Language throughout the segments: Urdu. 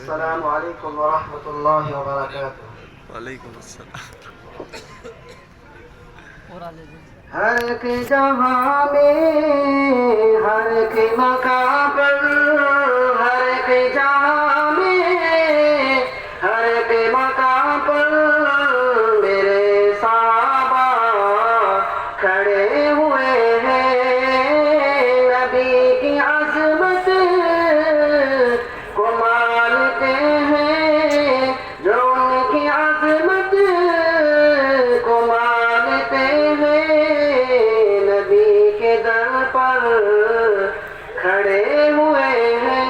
السلام علیکم ورحمۃ اللہ وبرکاتہ۔ وعلیکم السلام۔ ہر ایک جہاں میں، ہر ایک مقام پر، ہر ایک جہاں میں، ہر ایک مقام پر میرے صحابہ کھڑے ہوئے ہیں۔ نبی کی عظمت کو مانتے ہیں، جو ان کی عظمت کو مانتے ہیں، نبی کے در پر کھڑے ہوئے ہیں۔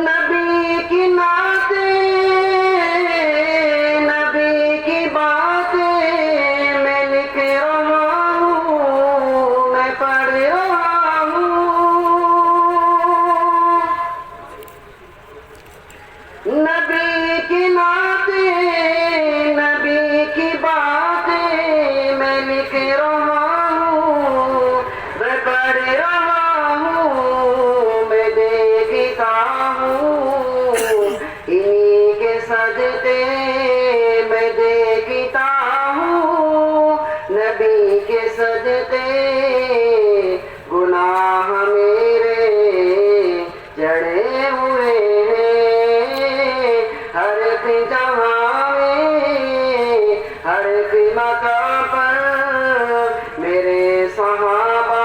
نبی کی نعتیں، نبی کی باتیں میں لکھ رہا ہوں، میں پڑھ رہا ہوں۔ نبی کی نعتیں، نبی کی باتیں میں لکھ رہا ہوں، میں پڑھ رہا ہوں، میں دیکھتا ہوں انہی کے صدقے، میں دیکھتا ہوں نبی کے صدقے، گناہ میرے جڑے ہوئے ہیں۔ ہر ایک جہاں میں، ہر ایک مقام پر میرے صحابہ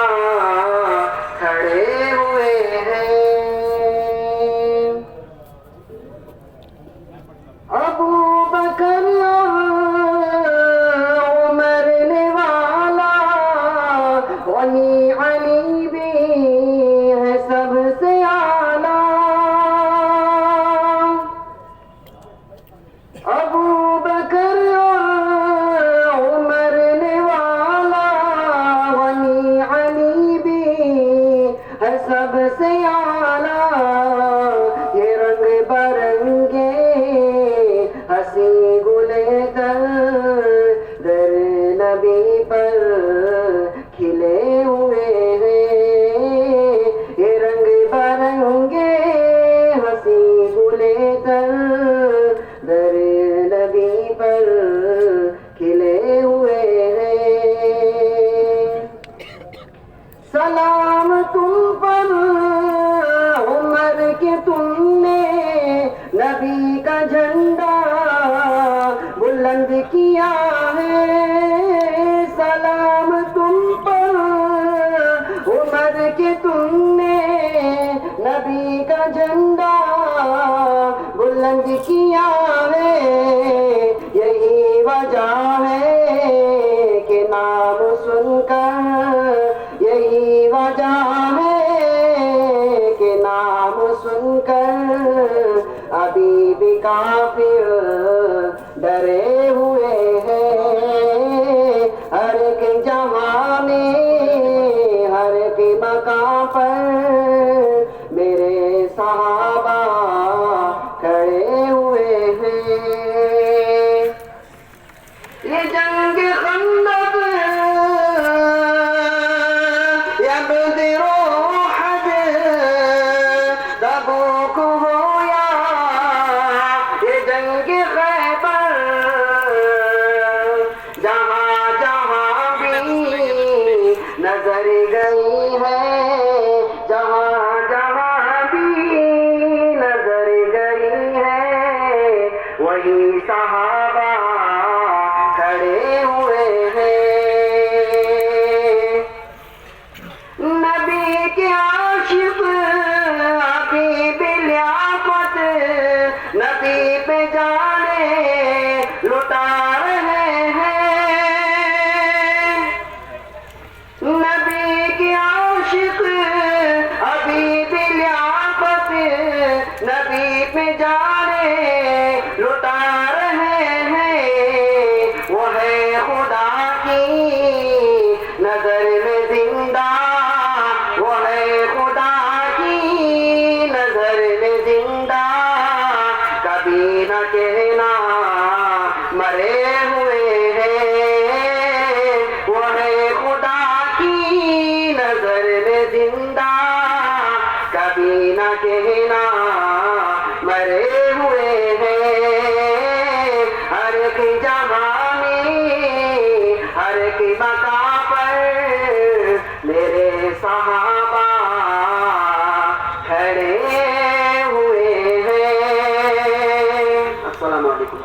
کھڑے ہوئے ہیں۔ ابو بکر عمر نے والا، غنی علی بھی ہے سب سے اعلیٰ۔ ابو بکر عمر نے والا، غنی علی بھی ہے سب سے اعلیٰ۔ یہ رنگ برنگے ہنسی گلے در نبی پر کھلے ہوئے ہیں۔ یہ رنگ برنگے ہنسی گلے در نبی پر کھلے ہوئے ہیں۔ سلام تم پر عمر کہ تم نے نبی کا جھنڈا بلند کیا ہے۔ سلام تم پر عمر کہ تم نے نبی کا جھنڈا بلند کیا ہے۔ یہی وجہ ہے کہ نام سن کر، یہی وجہ ہے کہ نام سن کر ابھی بھی کافر ڈرے ہوئے ہیں۔ ہر ایک جہاں میں، ہر ایک مقام پر میرے صحابہ کھڑے ہوئے ہیں۔ یہ جنگ خندق یا بدر و احد، تبوک ہو یا یہ جنگ خیبر، جہاں جہاں بھی نظر گئی ہے، جہاں جہاں بھی نظر گئی ہے، وہی صحابہ کھڑے ہوئے ہیں۔ نبی کے عاشق ابھی بھی لیاقت نبی پہ جانے لٹا رہے ہیں۔ نبی کے عاشق ابھی بھی لیاقت نبی پہ جانے لٹا رہے ہیں۔ وہ ہے خدا کی نظر میں زندہ، وہ ہے خدا کی نظر میں زندہ، کبھی نہ کہنا مرے ہوئے ہیں۔ وہ ہے خدا کی نظر میں زندہ، مدینہ مرے ہوئے ہیں، ہر ایک جگہ میں ہر ایک مقام پر میرے صحابہ کھڑے ہوئے ہیں۔ السلام علیکم۔